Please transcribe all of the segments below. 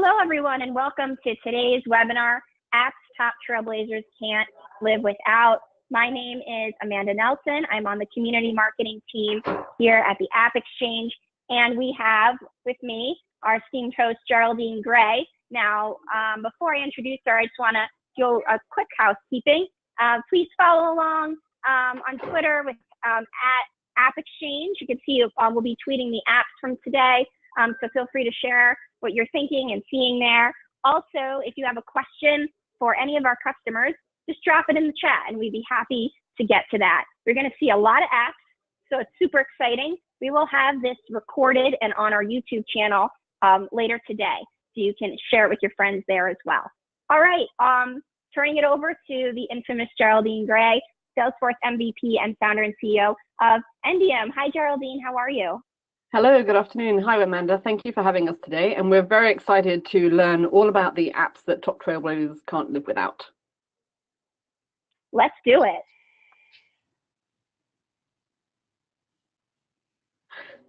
Hello, everyone, and welcome to today's webinar, Apps Top Trailblazers Can't Live Without. My name is Amanda Nelson. I'm on the community marketing team here at the AppExchange, and we have with me our esteemed host, Geraldine Gray. Now, before I introduce her, I just want to do a quick housekeeping. Please follow along on Twitter with at AppExchange. You can see we'll be tweeting the apps from today, so feel free to share what you're thinking and seeing there. Also, if you have a question for any of our customers, just drop it in the chat and we'd be happy to get to that. We're going to see a lot of apps, so it's super exciting. We will have this recorded and on our YouTube channel later today, so you can share it with your friends there as well. All right, turning it over to the infamous Geraldine Gray, Salesforce MVP and founder and CEO of Endium. Hi, Geraldine, how are you? Hello, good afternoon. Hi, Amanda. Thank you for having us today. And we're very excited to learn all about the apps that top trailblazers can't live without. Let's do it.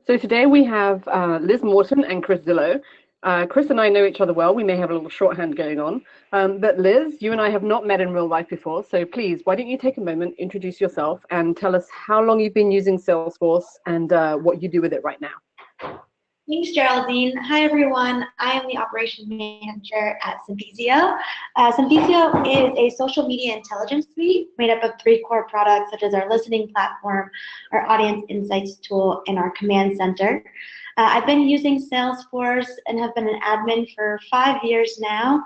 So today we have Liz Morton and Chris Zillow. Chris and I know each other well. We may have a little shorthand going on. But Liz, you and I have not met in real life before. So please, why don't you take a moment, introduce yourself, and tell us how long you've been using Salesforce and what you do with it right now. Thanks, Geraldine. Hi, everyone. I am the operations manager at Synthesio. Synthesio is a social media intelligence suite made up of 3 core products, such as our listening platform, our audience insights tool, and our command center. I've been using Salesforce and have been an admin for 5 years now.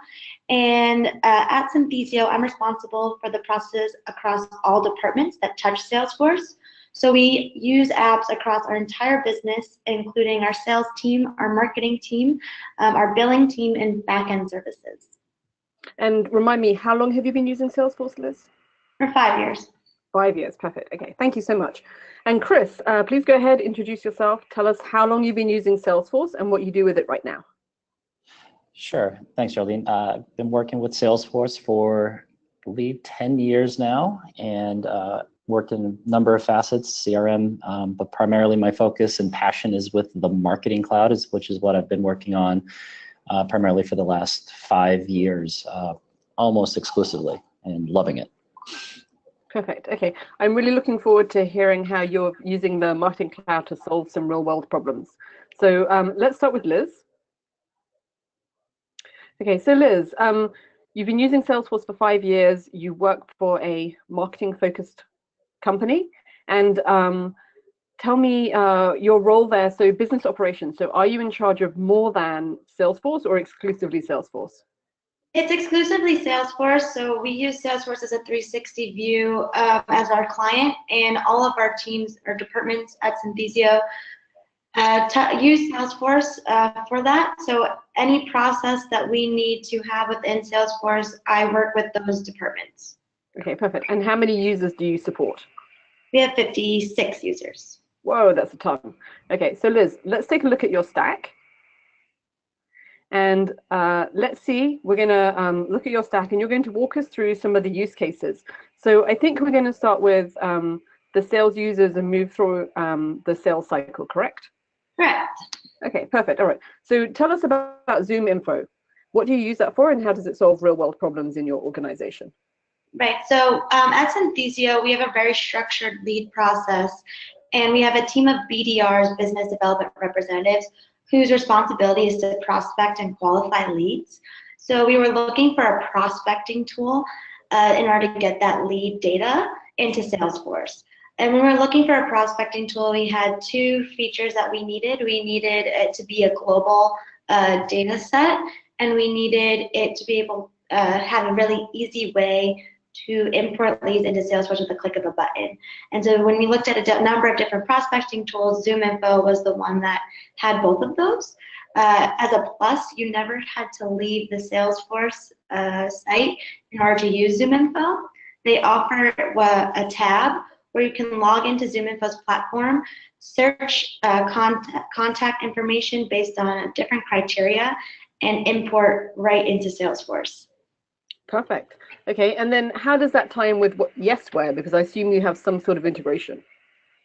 And at Synthesio, I'm responsible for the process across all departments that touch Salesforce. So we use apps across our entire business, including our sales team, our marketing team, our billing team, and back-end services. And remind me, how long have you been using Salesforce, Liz? For 5 years. 5 years, perfect. Okay, thank you so much. And Chris, please go ahead, introduce yourself. Tell us how long you've been using Salesforce and what you do with it right now. Sure, thanks, Geraldine. I've been working with Salesforce for, I believe, 10 years now, and worked in a number of facets, CRM, but primarily my focus and passion is with the Marketing Cloud, which is what I've been working on primarily for the last 5 years, almost exclusively, and loving it. Perfect. Okay. I'm really looking forward to hearing how you're using the Marketing Cloud to solve some real world problems. So let's start with Liz. Okay, so Liz, you've been using Salesforce for 5 years. You work for a marketing focused company, and tell me your role there. So business operations. So are you in charge of more than Salesforce or exclusively Salesforce? It's exclusively Salesforce, so we use Salesforce as a 360 view as our client, and all of our teams or departments at Synthesio use Salesforce for that. So any process that we need to have within Salesforce, I work with those departments. Okay, perfect. And how many users do you support? We have 56 users. Whoa, that's a ton. Okay, so Liz, let's take a look at your stack. And let's see, we're going to look at your stack, and you're going to walk us through some of the use cases. So I think we're going to start with the sales users and move through the sales cycle, correct? Correct. Okay, perfect. All right. So tell us about Zoom Info. What do you use that for, and how does it solve real world problems in your organization? Right. So at Synthesio, we have a very structured lead process, and we have a team of BDRs, business development representatives, whose responsibility is to prospect and qualify leads. So we were looking for a prospecting tool in order to get that lead data into Salesforce. And when we were looking for a prospecting tool, we had 2 features that we needed. We needed it to be a global data set, and we needed it to be able to have a really easy way to import leads into Salesforce with a click of a button. And so when we looked at a number of different prospecting tools, Zoom Info was the one that had both of those. As a plus, you never had to leave the Salesforce site in order to use Zoom Info. They offer a tab where you can log into Zoom Info's platform, search contact information based on different criteria, and import right into Salesforce. Perfect. Okay, and then how does that tie in with what Yesware? Because I assume you have some sort of integration.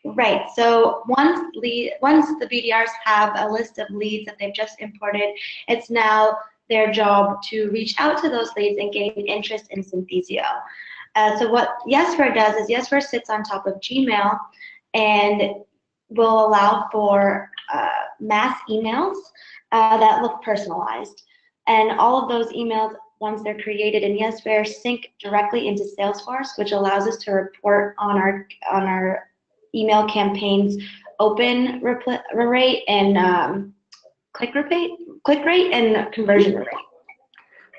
Right. So once the BDRs have a list of leads that they've just imported, it's now their job to reach out to those leads and gain interest in Synthesio. So what Yesware does is Yesware sits on top of Gmail and will allow for mass emails that look personalized. And all of those emails, once they're created in Yesware, sync directly into Salesforce, which allows us to report on our email campaigns open rate and click rate and conversion rate.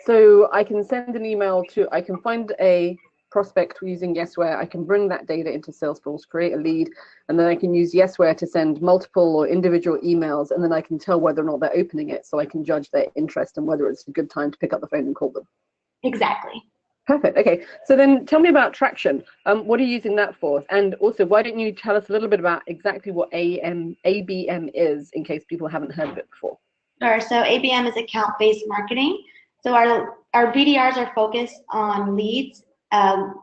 So I can send an email I can find a prospect using Yesware. I can bring that data into Salesforce, create a lead, and then I can use Yesware to send multiple or individual emails, and then I can tell whether or not they're opening it, so I can judge their interest and whether it's a good time to pick up the phone and call them. Exactly. Perfect. Okay, so then tell me about Traction. What are you using that for? And also, why don't you tell us a little bit about exactly what ABM is, in case people haven't heard of it before? Sure. So ABM is account-based marketing. So our BDRs are focused on leads,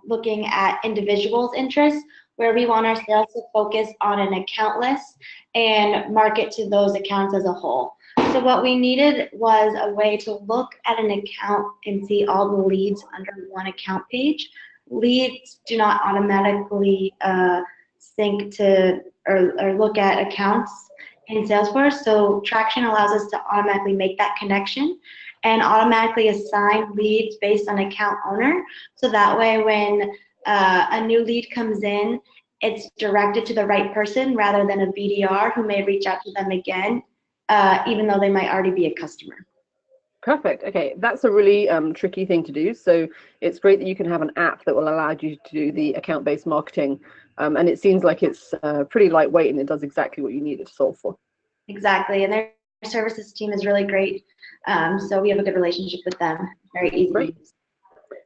looking at individuals' interests, where we want our sales to focus on an account list and market to those accounts as a whole. So what we needed was a way to look at an account and see all the leads under one account page. Leads do not automatically sync to or look at accounts in Salesforce. So Traction allows us to automatically make that connection and automatically assign leads based on account owner. So that way when a new lead comes in, it's directed to the right person rather than a BDR who may reach out to them again, even though they might already be a customer. Perfect. Okay, that's a really tricky thing to do. So it's great that you can have an app that will allow you to do the account-based marketing. And it seems like it's pretty lightweight and it does exactly what you need it to solve for. Exactly. And their services team is really great. So we have a good relationship with them. Very easy. Great.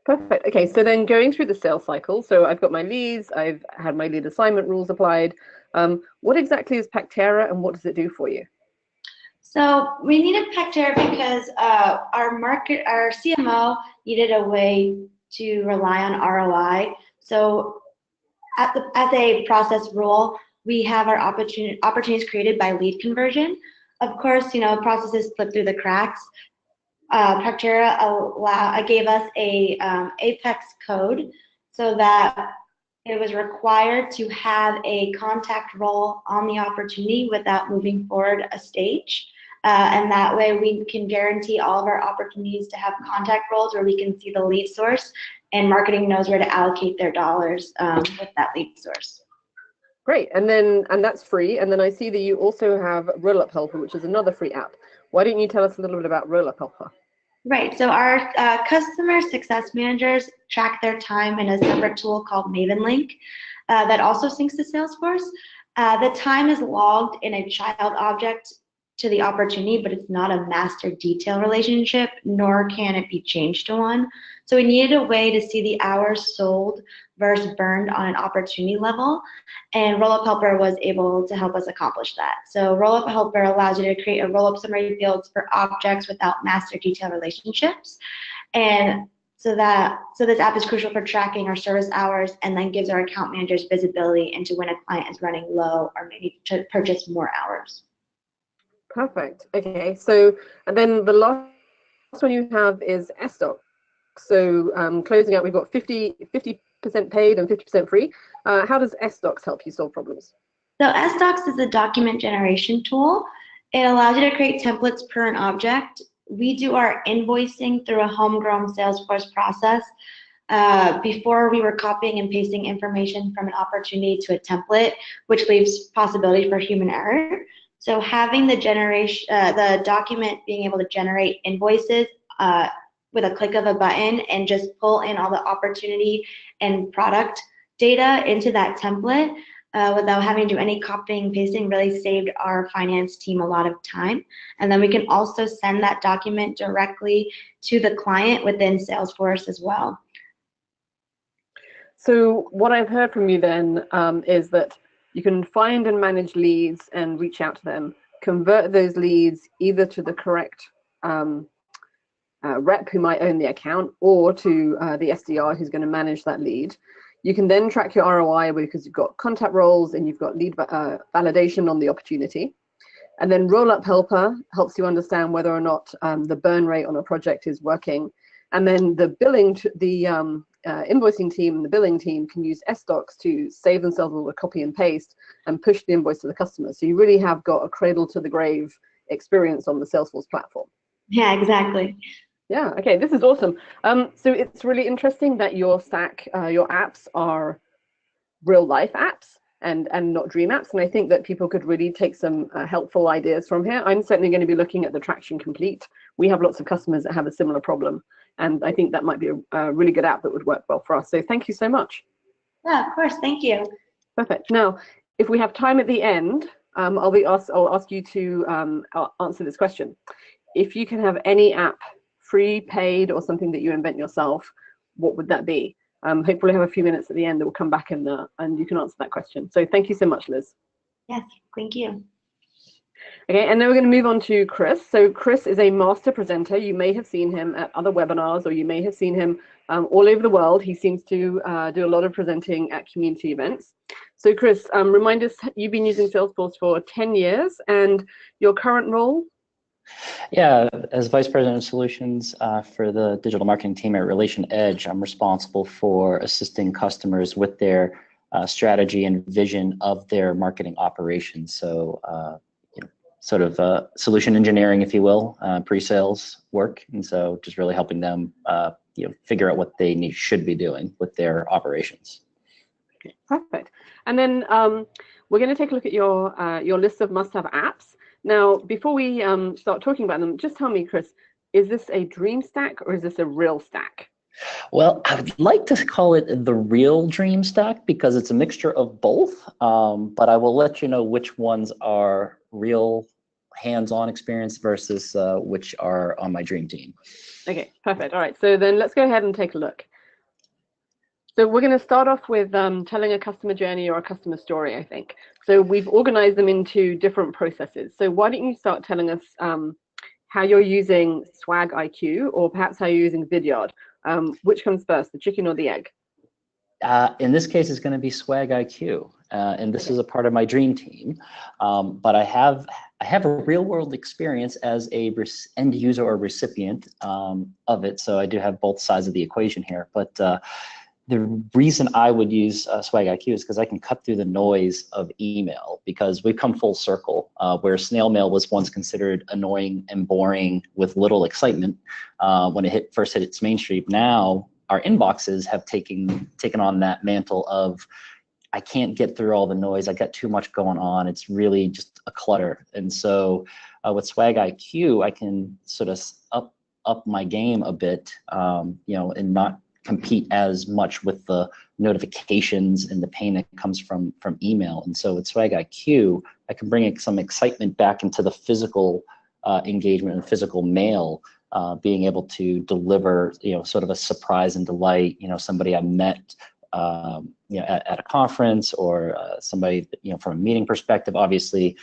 Perfect. Okay, so then going through the sales cycle, so I've got my leads, I've had my lead assignment rules applied. What exactly is Pactera and what does it do for you? So we needed Pactera because our CMO needed a way to rely on ROI. So as a process rule, we have our opportunities created by lead conversion. Of course, processes slip through the cracks. Pactera gave us a Apex code so that it was required to have a contact role on the opportunity without moving forward a stage. And that way we can guarantee all of our opportunities to have contact roles where we can see the lead source and marketing knows where to allocate their dollars with that lead source. Great, and that's free. And then I see that you also have Rollup Helper, which is another free app. Why don't you tell us a little bit about Rollup Helper? Right, so our customer success managers track their time in a separate tool called MavenLink that also syncs to Salesforce. The time is logged in a child object to the opportunity, but it's not a master detail relationship, nor can it be changed to one. So we needed a way to see the hours sold versus burned on an opportunity level, and Rollup Helper was able to help us accomplish that. So Rollup Helper allows you to create a rollup summary fields for objects without master detail relationships, and so this app is crucial for tracking our service hours and then gives our account managers visibility into when a client is running low or maybe to purchase more hours. Perfect. Okay, so and then the last one you have is SDocs. So closing out, we've got 50% paid and 50% free. How does SDocs help you solve problems? So SDocs is a document generation tool. It allows you to create templates per an object. We do our invoicing through a homegrown Salesforce process. Before we were copying and pasting information from an opportunity to a template, which leaves possibility for human error. So having the document being able to generate invoices with a click of a button and just pull in all the opportunity and product data into that template without having to do any copying and pasting really saved our finance team a lot of time. And then we can also send that document directly to the client within Salesforce as well. So what I've heard from you then is that you can find and manage leads and reach out to them, convert those leads either to the correct rep who might own the account or to the SDR who's going to manage that lead. You can then track your ROI because you've got contact roles and you've got lead validation on the opportunity. And then roll-up helper helps you understand whether or not the burn rate on a project is working. And then the invoicing team and the billing team can use SDocs to save themselves all the copy and paste and push the invoice to the customer. So you really have got a cradle to the grave experience on the Salesforce platform. Yeah, exactly. Yeah, okay, this is awesome. So it's really interesting that your stack, your apps are real life apps and not dream apps. And I think that people could really take some helpful ideas from here. I'm certainly going to be looking at the Traction Complete. We have lots of customers that have a similar problem. And I think that might be a really good app that would work well for us. So thank you so much. Yeah, of course. Thank you. Perfect. Now, if we have time at the end, I'll ask you to answer this question. If you can have any app, free, paid, or something that you invent yourself, what would that be? Hopefully, have a few minutes at the end that will come back and you can answer that question. So thank you so much, Liz. Yes, thank you. Okay, and then we're going to move on to Chris. So Chris is a master presenter. You may have seen him at other webinars, or you may have seen him all over the world. He seems to do a lot of presenting at community events. So Chris, remind us, you've been using Salesforce for 10 years, and your current role? Yeah, as Vice President of Solutions for the digital marketing team at Relation Edge, I'm responsible for assisting customers with their strategy and vision of their marketing operations. So sort of solution engineering, if you will, pre-sales work, and so just really helping them figure out what they should be doing with their operations. Okay, perfect. And then we're going to take a look at your list of must-have apps. Now, before we start talking about them, just tell me, Chris, is this a dream stack or is this a real stack? Well, I would like to call it the real dream stack because it's a mixture of both, but I will let you know which ones are real hands-on experience versus which are on my dream team. Okay, perfect. All right, so then let's go ahead and take a look. So we're going to start off with telling a customer journey or a customer story, I think. So we've organized them into different processes. So why don't you start telling us how you're using Swag IQ, or perhaps how you're using Vidyard. Which comes first, the chicken or the egg? In this case, it's going to be Swag IQ, and this is a part of my dream team. But I have a real world experience as a end user or recipient of it, so I do have both sides of the equation here. But the reason I would use Swag IQ is because I can cut through the noise of email, because we've come full circle where snail mail was once considered annoying and boring with little excitement when it first hit its mainstream. Now our inboxes have taken on that mantle of, I can't get through all the noise. I got too much going on. It's really just a clutter. And so with Swag IQ, I can sort of up my game a bit, and not compete as much with the notifications and the pain that comes from email. And so with Swag IQ, I can bring some excitement back into the physical engagement and physical mail, being able to deliver, sort of a surprise and delight, somebody I met, at a conference, or somebody, from a meeting perspective, obviously,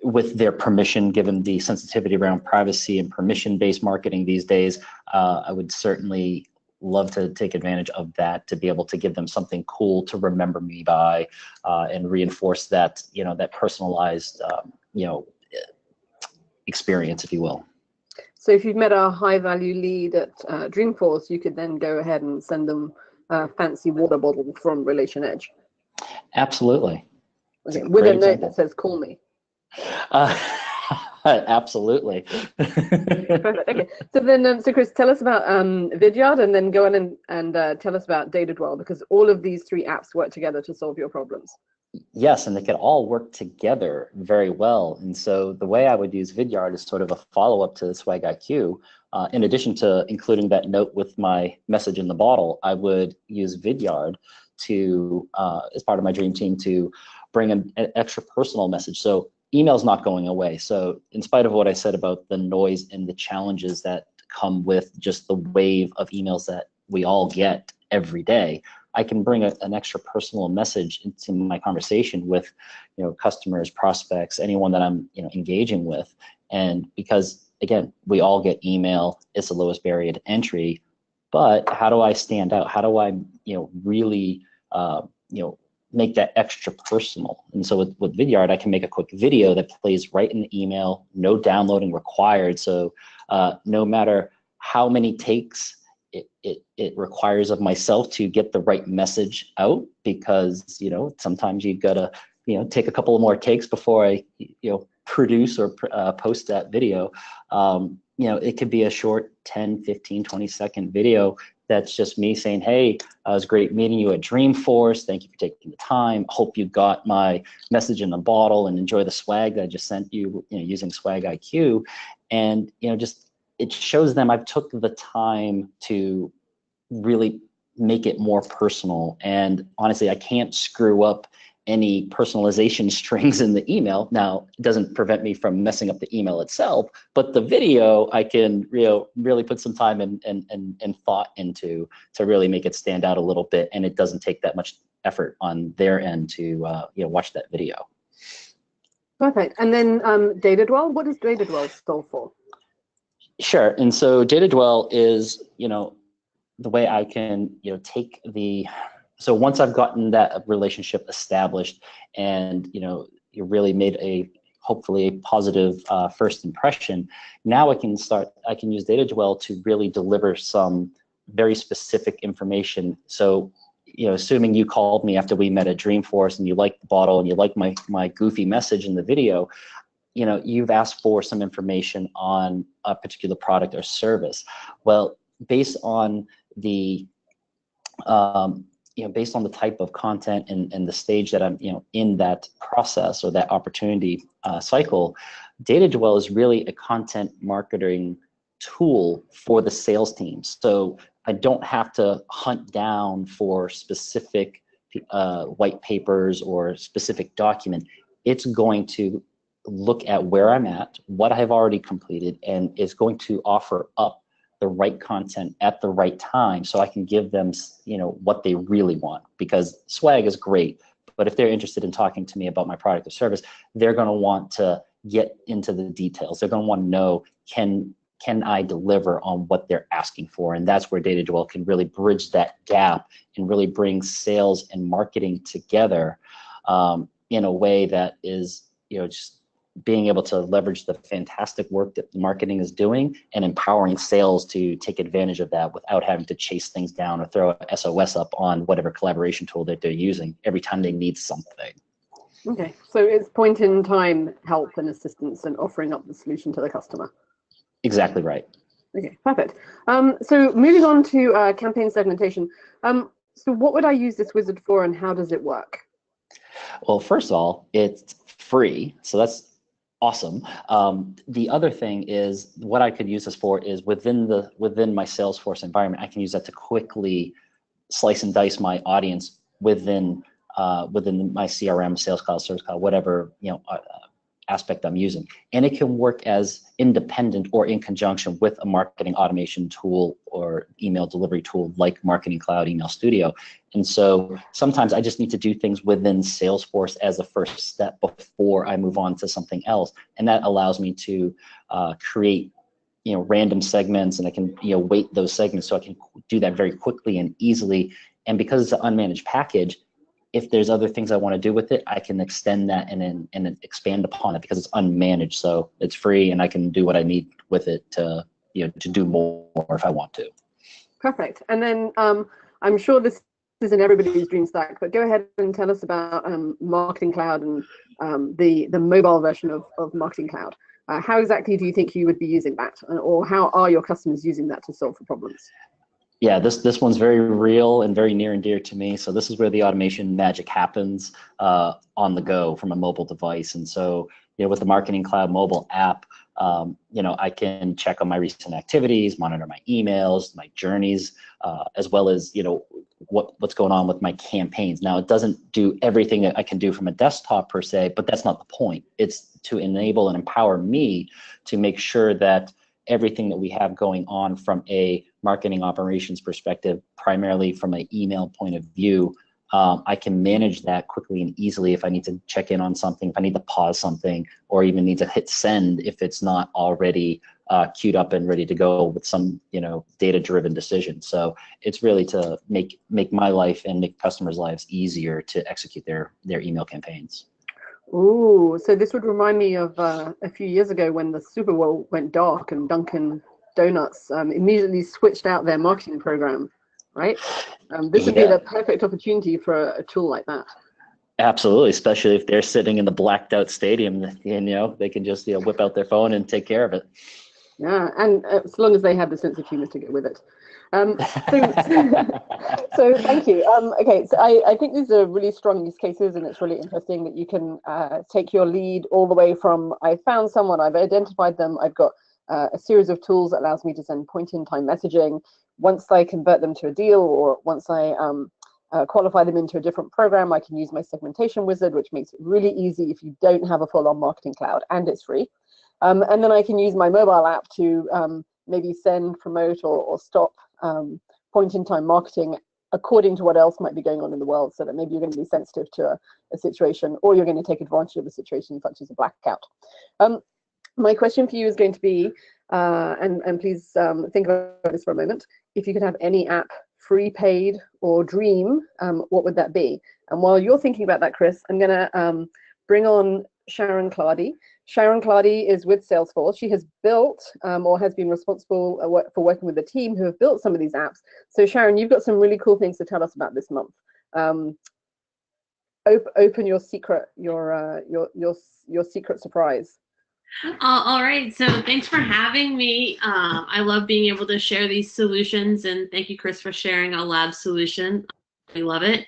with their permission, given the sensitivity around privacy and permission-based marketing these days, I would certainly love to take advantage of that, to be able to give them something cool to remember me by, and reinforce that, that personalized, experience, if you will. So if you've met a high value lead at Dreamforce, you could then go ahead and send them a fancy water bottle from Relation Edge. Absolutely. Okay, with a note that says, "Call me." Absolutely. Perfect. Okay. So then, so Chris, tell us about Vidyard, and then go on and tell us about Data Dwell, because all of these three apps work together to solve your problems. Yes, and they could all work together very well. And so the way I would use Vidyard is sort of a follow-up to Swag IQ. In addition to including that note with my message in the bottle, I would use Vidyard to, as part of my dream team, to bring an extra personal message. So email's not going away. So in spite of what I said about the noise and the challenges that come with just the wave of emails that we all get every day, I can bring an extra personal message into my conversation with, customers, prospects, anyone that I'm, engaging with. And because, again, we all get email, it's the lowest barrier to entry, but how do I stand out? How do I, really, make that extra personal. And so with Vidyard, I can make a quick video that plays right in the email, no downloading required. So no matter how many takes it requires of myself to get the right message out, because, you know, sometimes you've got to, you know, take a couple of more takes before I, you know, produce or post that video. You know, it could be a short 10, 15, 20-second video that's just me saying, hey, it was great meeting you at Dreamforce. Thank you for taking the time. Hope you got my message in the bottle and enjoy the swag that I just sent you, you know, using Swag IQ. And, you know, just, it shows them I've took the time to really make it more personal. And honestly, I can't screw up any personalization strings in the email. Now, it doesn't prevent me from messing up the email itself, but the video I can, you know, really put some time and thought into to really make it stand out a little bit. And it doesn't take that much effort on their end to, you know, watch that video. Perfect. And then Data Dwell, what does Data Dwell stand for? Sure. And so Data Dwell is, you know, the way I can, you know, take the, so once I've gotten that relationship established and, you know, you really made a, hopefully a positive first impression, now I can use Data Dwell to really deliver some very specific information. So, you know, assuming you called me after we met at Dreamforce and you liked the bottle and you liked my goofy message in the video, you know, you've asked for some information on a particular product or service. Well, based on the, you know, based on the type of content and the stage that I'm, you know, in that process or that opportunity cycle, Data Dwell is really a content marketing tool for the sales teams. So I don't have to hunt down for specific white papers or specific document. It's going to look at where I'm at, what I have already completed, and is going to offer up the right content at the right time so I can give them, you know, what they really want. Because swag is great, but if they're interested in talking to me about my product or service, they're going to want to get into the details. They're going to want to know, can I deliver on what they're asking for? And that's where Data Dwell can really bridge that gap and really bring sales and marketing together in a way that is, you know, just being able to leverage the fantastic work that marketing is doing and empowering sales to take advantage of that without having to chase things down or throw a SOS up on whatever collaboration tool that they're using every time they need something. Okay, so it's point in time help and assistance and offering up the solution to the customer. Exactly right. Okay, perfect. So moving on to campaign segmentation. So what would I use this wizard for and how does it work? Well, first of all, it's free, so that's awesome. The other thing is what I could use this for is within my Salesforce environment, I can use that to quickly slice and dice my audience within my CRM, Sales Cloud, Service Cloud, whatever, you know, aspect I'm using. And it can work as independent or in conjunction with a marketing automation tool or email delivery tool like Marketing Cloud, Email Studio. And so sometimes I just need to do things within Salesforce as a first step before I move on to something else. And that allows me to create, you know, random segments, and I can, you know, weight those segments so I can do that very quickly and easily. And because it's an unmanaged package, if there's other things I want to do with it, I can extend that and then expand upon it because it's unmanaged. So it's free and I can do what I need with it to, you know, to do more if I want to. Perfect. And then I'm sure this isn't everybody's dream stack, but go ahead and tell us about Marketing Cloud and the mobile version of Marketing Cloud. How exactly do you think you would be using that, or how are your customers using that to solve for problems? Yeah, this one's very real and very near and dear to me. So this is where the automation magic happens on the go from a mobile device. And so, you know, with the Marketing Cloud mobile app, you know, I can check on my recent activities, monitor my emails, my journeys, as well as, you know, what's going on with my campaigns. Now, it doesn't do everything that I can do from a desktop per se, but that's not the point. It's to enable and empower me to make sure that everything that we have going on from a marketing operations perspective, primarily from an email point of view, I can manage that quickly and easily if I need to check in on something, if I need to pause something, or even need to hit send if it's not already queued up and ready to go with some, data-driven decision. So it's really to make my life and make customers' lives easier to execute their email campaigns. Ooh, so this would remind me of a few years ago when the Super Bowl went dark and Dunkin' Donuts immediately switched out their marketing program, right? This would be the perfect opportunity for a tool like that. Absolutely, especially if they're sitting in the blacked out stadium, they can just whip out their phone and take care of it. Yeah, and as long as they have the sense of humor to go with it. So thank you. Okay, so I think these are really strong use cases, and it's really interesting that you can take your lead all the way from I found someone, I've identified them, I've got a series of tools that allows me to send point-in-time messaging. Once I convert them to a deal, or once I qualify them into a different program, I can use my segmentation wizard, which makes it really easy if you don't have a full-on marketing cloud, and it's free. And then I can use my mobile app to maybe send, promote, or stop point-in-time marketing according to what else might be going on in the world, so that maybe you're going to be sensitive to a situation, or you're going to take advantage of a situation such as a blackout. My question for you is going to be, and please think about this for a moment, if you could have any app, free, paid, or dream, what would that be? And while you're thinking about that, Chris, I'm going to bring on Sharon Clardy. Sharon Clardy is with Salesforce. She has built or has been responsible for working with the team who have built some of these apps. So Sharon, you've got some really cool things to tell us about this month. Open your secret, your secret surprise. All right, so thanks for having me. I love being able to share these solutions, and thank you, Chris, for sharing a lab solution. I love it.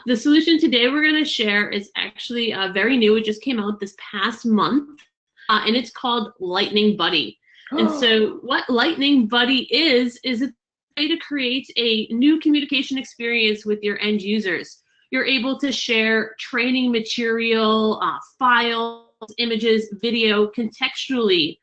The solution today we're going to share is actually very new. It just came out this past month, and it's called Lightning Buddy. And so what Lightning Buddy is a way to create a new communication experience with your end users. You're able to share training material, files, images, video contextually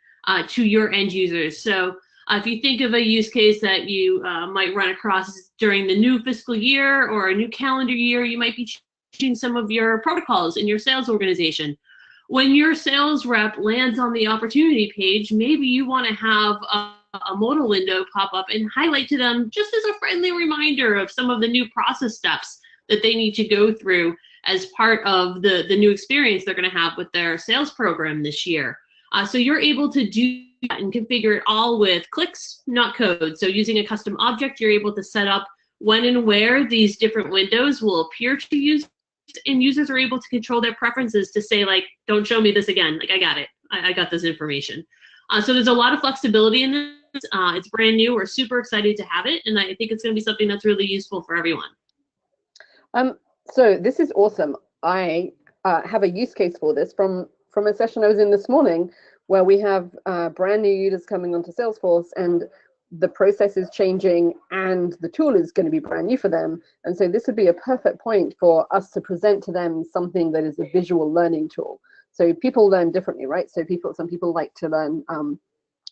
to your end users. So if you think of a use case that you might run across during the new fiscal year or a new calendar year, you might be changing some of your protocols in your sales organization. When your sales rep lands on the opportunity page, maybe you want to have a modal window pop up and highlight to them just as a friendly reminder of some of the new process steps that they need to go through as part of the new experience they're going to have with their sales program this year. So you're able to do that and configure it all with clicks, not code. So using a custom object, you're able to set up when and where these different windows will appear to users, and users are able to control their preferences to say, like, don't show me this again. Like, I got it. I got this information. So there's a lot of flexibility in this. It's brand new. We're super excited to have it, and I think it's going to be something that's really useful for everyone. So this is awesome. I have a use case for this from a session I was in this morning, where we have brand new users coming onto Salesforce, and the process is changing and the tool is going to be brand new for them. And so this would be a perfect point for us to present to them something that is a visual learning tool. So people learn differently, right? So some people like to learn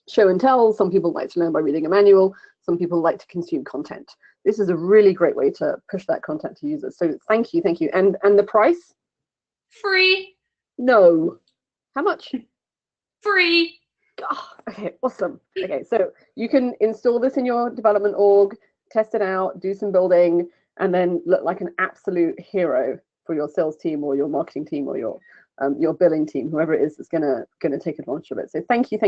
show and tell, some people like to learn by reading a manual, some people like to consume content. This is a really great way to push that content to users. So thank you. And the price? Free. No. How much? Free. Oh, okay, awesome. Okay, so you can install this in your development org, test it out, do some building, and then look like an absolute hero for your sales team or your marketing team or your billing team, whoever it is that's gonna take advantage of it. So thank you.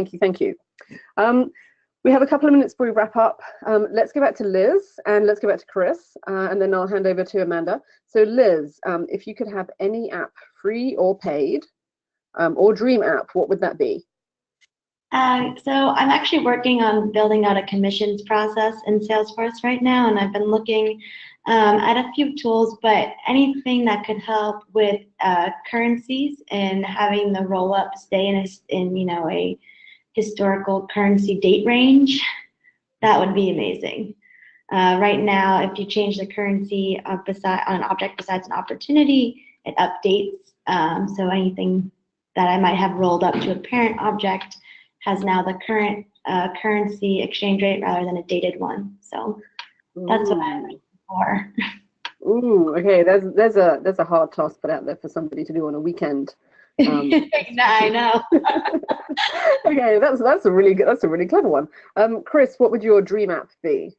We have a couple of minutes before we wrap up. Let's go back to Liz, and let's go back to Chris, and then I'll hand over to Amanda. So Liz, if you could have any app, free or paid, or dream app, what would that be? So I'm actually working on building out a commissions process in Salesforce right now, and I've been looking at a few tools, but anything that could help with currencies and having the roll-up stay in a historical currency date range, that would be amazing. Right now, if you change the currency on an object besides an opportunity, it updates. So anything that I might have rolled up to a parent object has now the current currency exchange rate rather than a dated one. So that's what I'm looking for. Ooh, okay. There's a hard task put out there for somebody to do on a weekend. I know. Okay, that's a really good, that's a really clever one. Chris, what would your dream app be?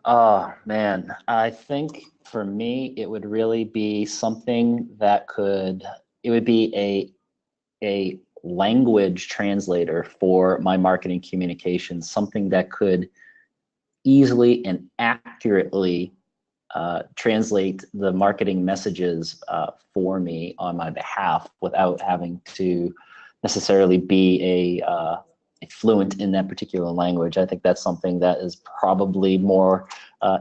Oh man, I think for me it would really be something that it would be a language translator for my marketing communications, something that could easily and accurately translate the marketing messages for me on my behalf without having to necessarily be fluent in that particular language. I think that's something that is probably more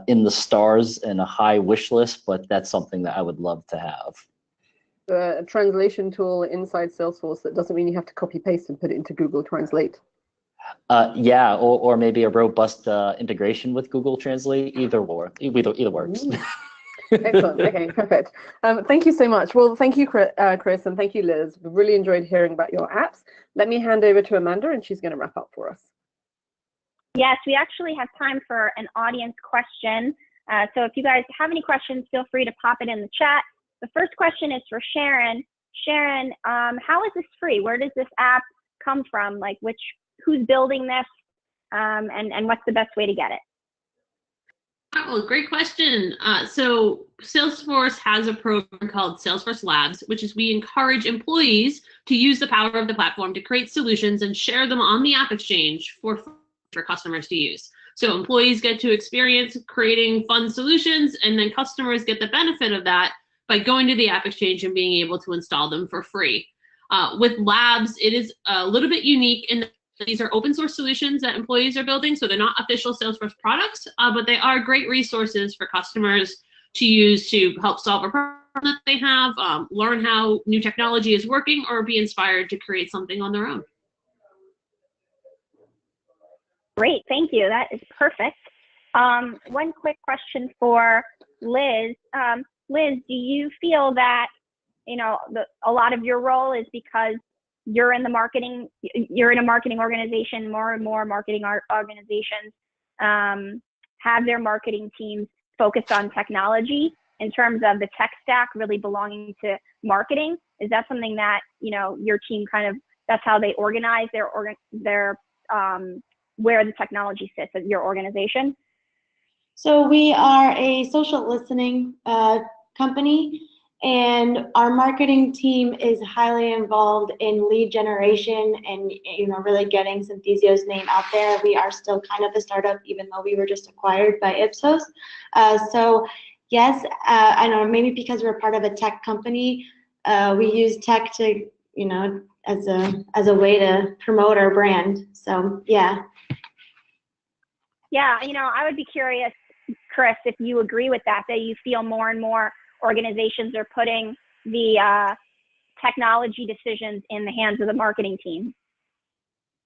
in the stars and a high wish list, but that's something that I would love to have. A translation tool inside Salesforce that doesn't mean you have to copy paste and put it into Google Translate. Yeah, or maybe a robust integration with Google Translate. Either works. Excellent. Okay, perfect. Thank you so much. Well, thank you, Chris, and thank you, Liz. We really enjoyed hearing about your apps. Let me hand over to Amanda, and she's going to wrap up for us. Yes, we actually have time for an audience question. So if you guys have any questions, feel free to pop it in the chat. The first question is for Sharon. Sharon, how is this free? Where does this app come from? Like, who's building this, and what's the best way to get it? Oh, great question. So Salesforce has a program called Salesforce Labs, which is we encourage employees to use the power of the platform to create solutions and share them on the AppExchange for customers to use. So employees get to experience creating fun solutions, and then customers get the benefit of that by going to the AppExchange and being able to install them for free. With Labs, it is a little bit unique in that these are open source solutions that employees are building, so they're not official Salesforce products, but they are great resources for customers to use to help solve a problem that they have, learn how new technology is working, or be inspired to create something on their own. Great, thank you. That is perfect. One quick question for Liz. Liz, do you feel that a lot of your role is because you're in a marketing organization? More and more marketing organizations have their marketing teams focused on technology in terms of the tech stack really belonging to marketing. Is that something that your team that's how they organize their where the technology sits at your organization? So we are a social listening company, and our marketing team is highly involved in lead generation and really getting Synthesio's name out there. We are still kind of a startup, even though we were just acquired by Ipsos. So yes, I know, maybe because we're part of a tech company, we use tech to as a way to promote our brand. So yeah. Yeah, I would be curious, Chris, if you agree with that you feel more and more organizations are putting the technology decisions in the hands of the marketing team.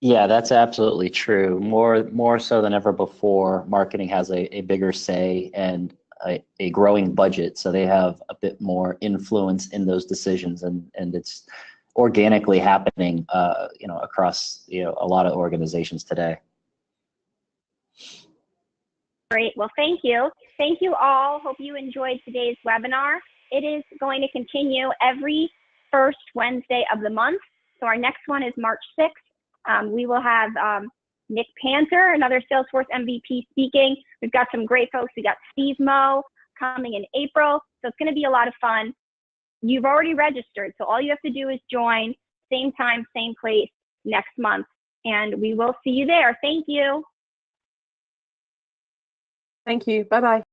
Yeah, that's absolutely true. More so than ever before, marketing has a bigger say and a growing budget, so they have a bit more influence in those decisions, and it's organically happening across a lot of organizations today. Great. Well, thank you. Thank you all. Hope you enjoyed today's webinar. It is going to continue every first Wednesday of the month. So our next one is March 6th. We will have Nick Panther, another Salesforce MVP, speaking. We've got some great folks. We got Steve Moe coming in April. So it's going to be a lot of fun. You've already registered, so all you have to do is join, same time, same place next month. And we will see you there. Thank you. Thank you. Bye-bye.